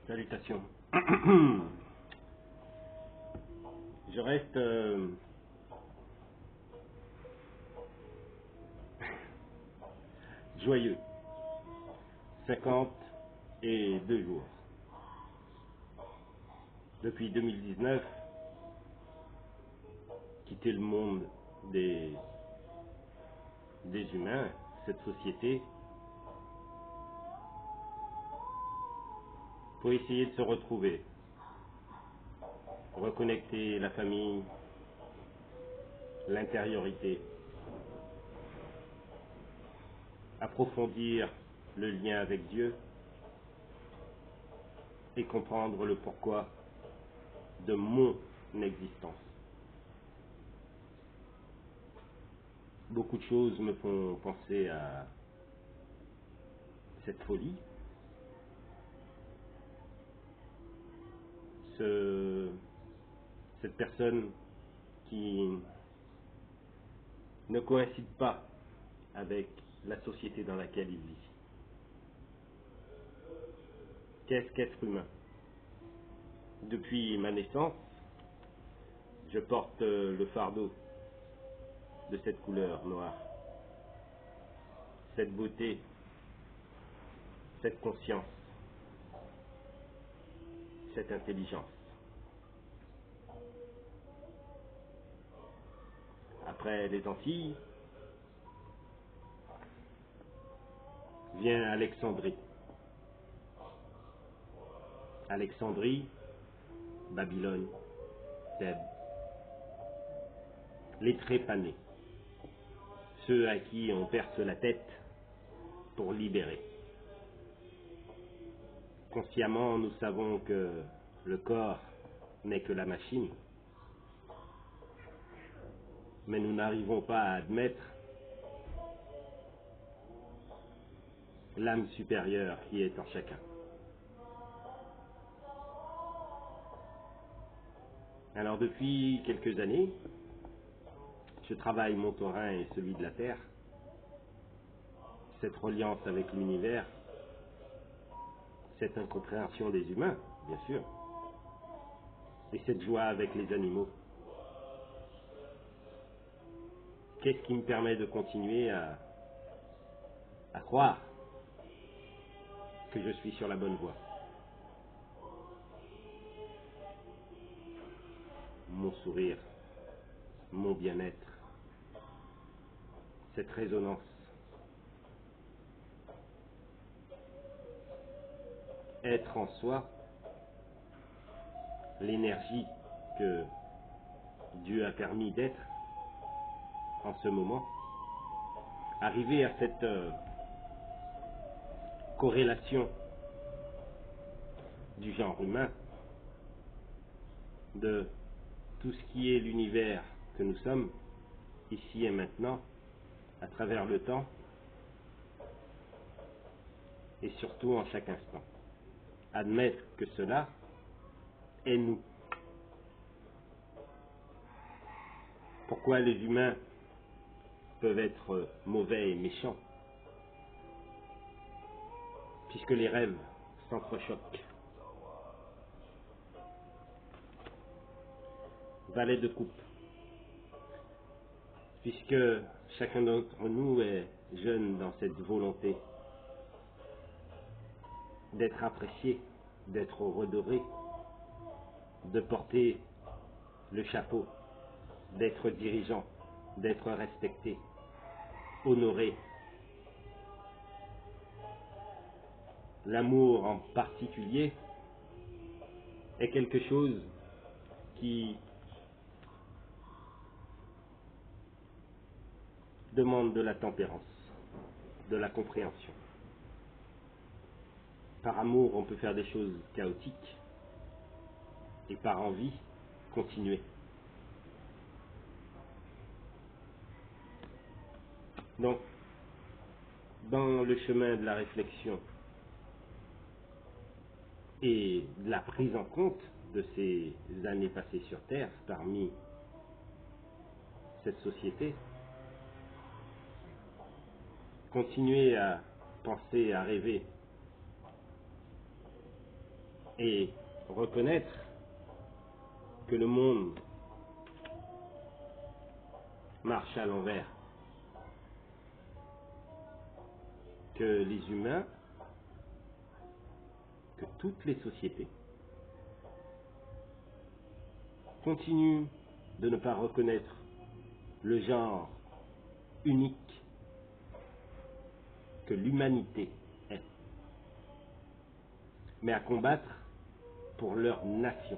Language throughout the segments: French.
Salutations. Je reste joyeux. 52 jours. Depuis 2019, quitter le monde des humains, cette société, pour essayer de se retrouver, reconnecter la famille, l'intériorité, approfondir le lien avec Dieu et comprendre le pourquoi de mon existence. Beaucoup de choses me font penser à cette folie, cette personne qui ne coïncide pas avec la société dans laquelle il vit. Qu'est-ce qu'être humain? Depuis ma naissance, je porte le fardeau de cette couleur noire, cette beauté, cette conscience, cette intelligence. Après les Antilles, vient Alexandrie. Alexandrie, Babylone, Thèbes. Les trépanés, ceux à qui on perce la tête pour libérer. Consciemment, nous savons que le corps n'est que la machine, mais nous n'arrivons pas à admettre l'âme supérieure qui est en chacun. Alors depuis quelques années, je travaille mon terrain et celui de la Terre, cette reliance avec l'univers, cette incompréhension des humains, bien sûr, et cette joie avec les animaux. Qu'est-ce qui me permet de continuer à croire que je suis sur la bonne voie? Mon sourire, mon bien-être, cette résonance. Être en soi, l'énergie que Dieu a permis d'être en ce moment, arriver à cette corrélation du genre humain, de tout ce qui est l'univers que nous sommes, ici et maintenant, à travers le temps, et surtout en chaque instant. Admettre que cela est nous. Pourquoi les humains peuvent être mauvais et méchants? Puisque les rêves s'entrechoquent. Valet de coupe. Puisque chacun d'entre nous est jeune dans cette volonté d'être apprécié, d'être redoré, de porter le chapeau, d'être dirigeant, d'être respecté, honoré. L'amour en particulier est quelque chose qui demande de la tempérance, de la compréhension. Par amour, on peut faire des choses chaotiques et par envie, continuer. Donc, dans le chemin de la réflexion et de la prise en compte de ces années passées sur Terre parmi cette société, continuer à penser, à rêver et reconnaître que le monde marche à l'envers, que les humains, que toutes les sociétés continuent de ne pas reconnaître le genre unique que l'humanité est, mais à combattre pour leur nation.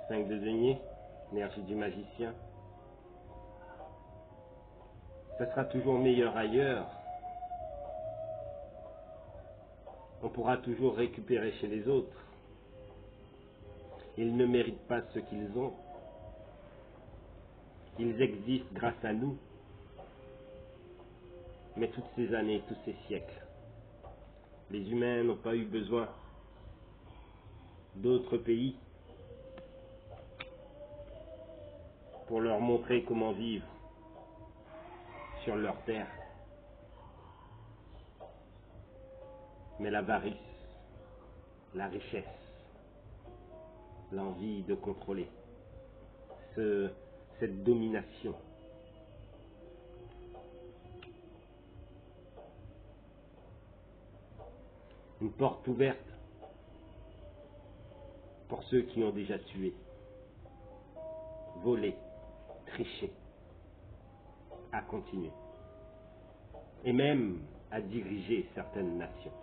Cinq de denier, énergie du magicien. Ça sera toujours meilleur ailleurs. On pourra toujours récupérer chez les autres. Ils ne méritent pas ce qu'ils ont. Ils existent grâce à nous. Mais toutes ces années, tous ces siècles, les humains n'ont pas eu besoin d'autres pays pour leur montrer comment vivre sur leur terre. Mais l'avarice, la richesse, l'envie de contrôler, cette domination, une porte ouverte pour ceux qui ont déjà tué, volé, triché, à continuer, et même à diriger certaines nations.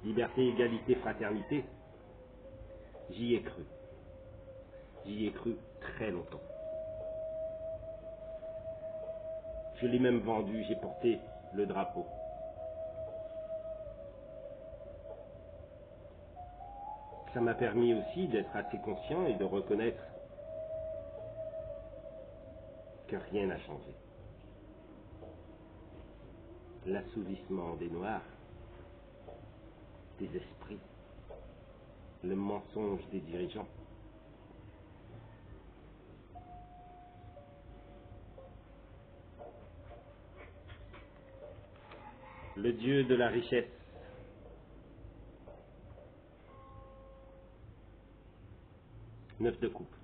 Liberté, égalité, fraternité, j'y ai cru. J'y ai cru très longtemps. Je l'ai même vendu, j'ai porté le drapeau. Ça m'a permis aussi d'être assez conscient et de reconnaître que rien n'a changé. L'assouvissement des Noirs, des esprits, le mensonge des dirigeants. Le dieu de la richesse. Neuf de coupe.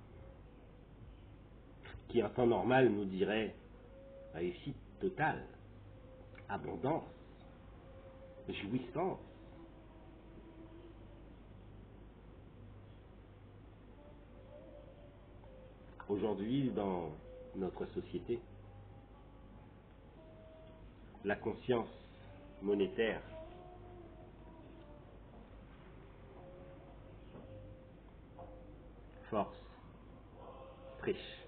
Qui en temps normal nous dirait réussite totale, abondance, jouissance. Aujourd'hui, dans notre société, la conscience monétaire force, triche.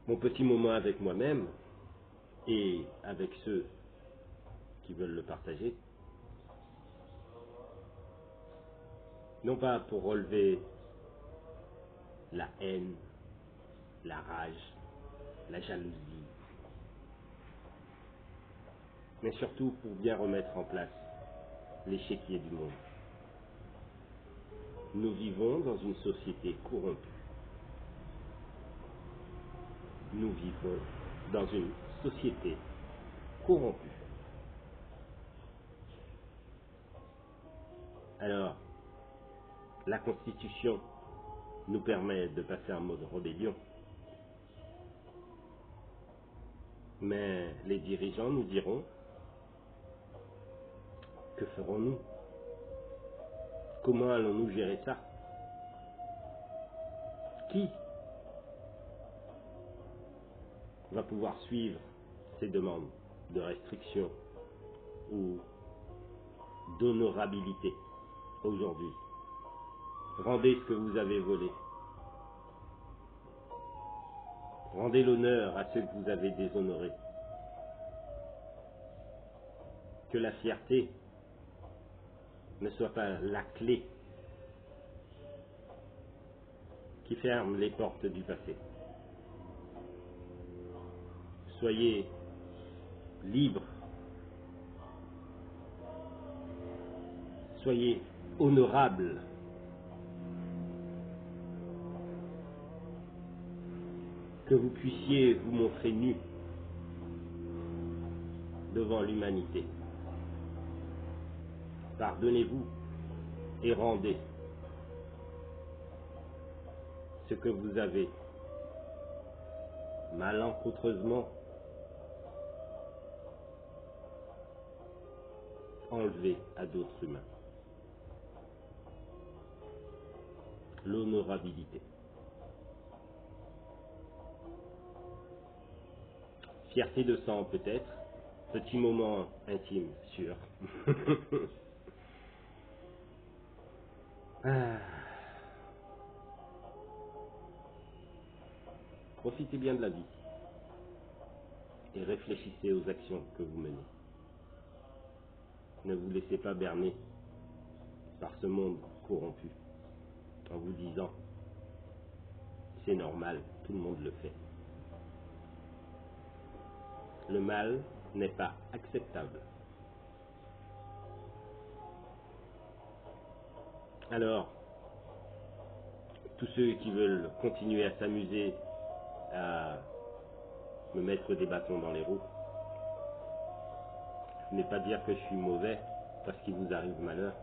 Mon petit moment avec moi-même et avec ceux qui veulent le partager, non pas pour relever la haine, la rage, la jalousie, mais surtout pour bien remettre en place l'échiquier du monde. Nous vivons dans une société corrompue. Nous vivons dans une société corrompue. Alors, la Constitution nous permet de passer en mode rébellion. Mais les dirigeants nous diront, que ferons-nous? Comment allons-nous gérer ça? Qui va pouvoir suivre ces demandes de restriction ou d'honorabilité aujourd'hui? Rendez ce que vous avez volé. Rendez l'honneur à ceux que vous avez déshonorés. Que la fierté ne soit pas la clé qui ferme les portes du passé. Soyez libres. Soyez honorables. que vous puissiez vous montrer nu devant l'humanité. Pardonnez-vous et rendez ce que vous avez malencontreusement enlevé à d'autres humains. L'honorabilité. Fierté de sang peut-être, petit moment intime, sûr. Ah. Profitez bien de la vie et réfléchissez aux actions que vous menez. Ne vous laissez pas berner par ce monde corrompu en vous disant c'est normal, tout le monde le fait. Le mal n'est pas acceptable. Alors, tous ceux qui veulent continuer à s'amuser, à me mettre des bâtons dans les roues, ce n'est pas dire que je suis mauvais parce qu'il vous arrive malheur.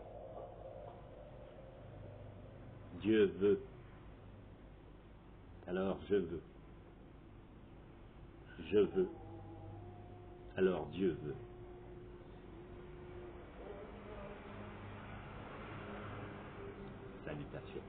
Dieu veut. Alors je veux. Je veux. Alors Dieu veut. Salutations.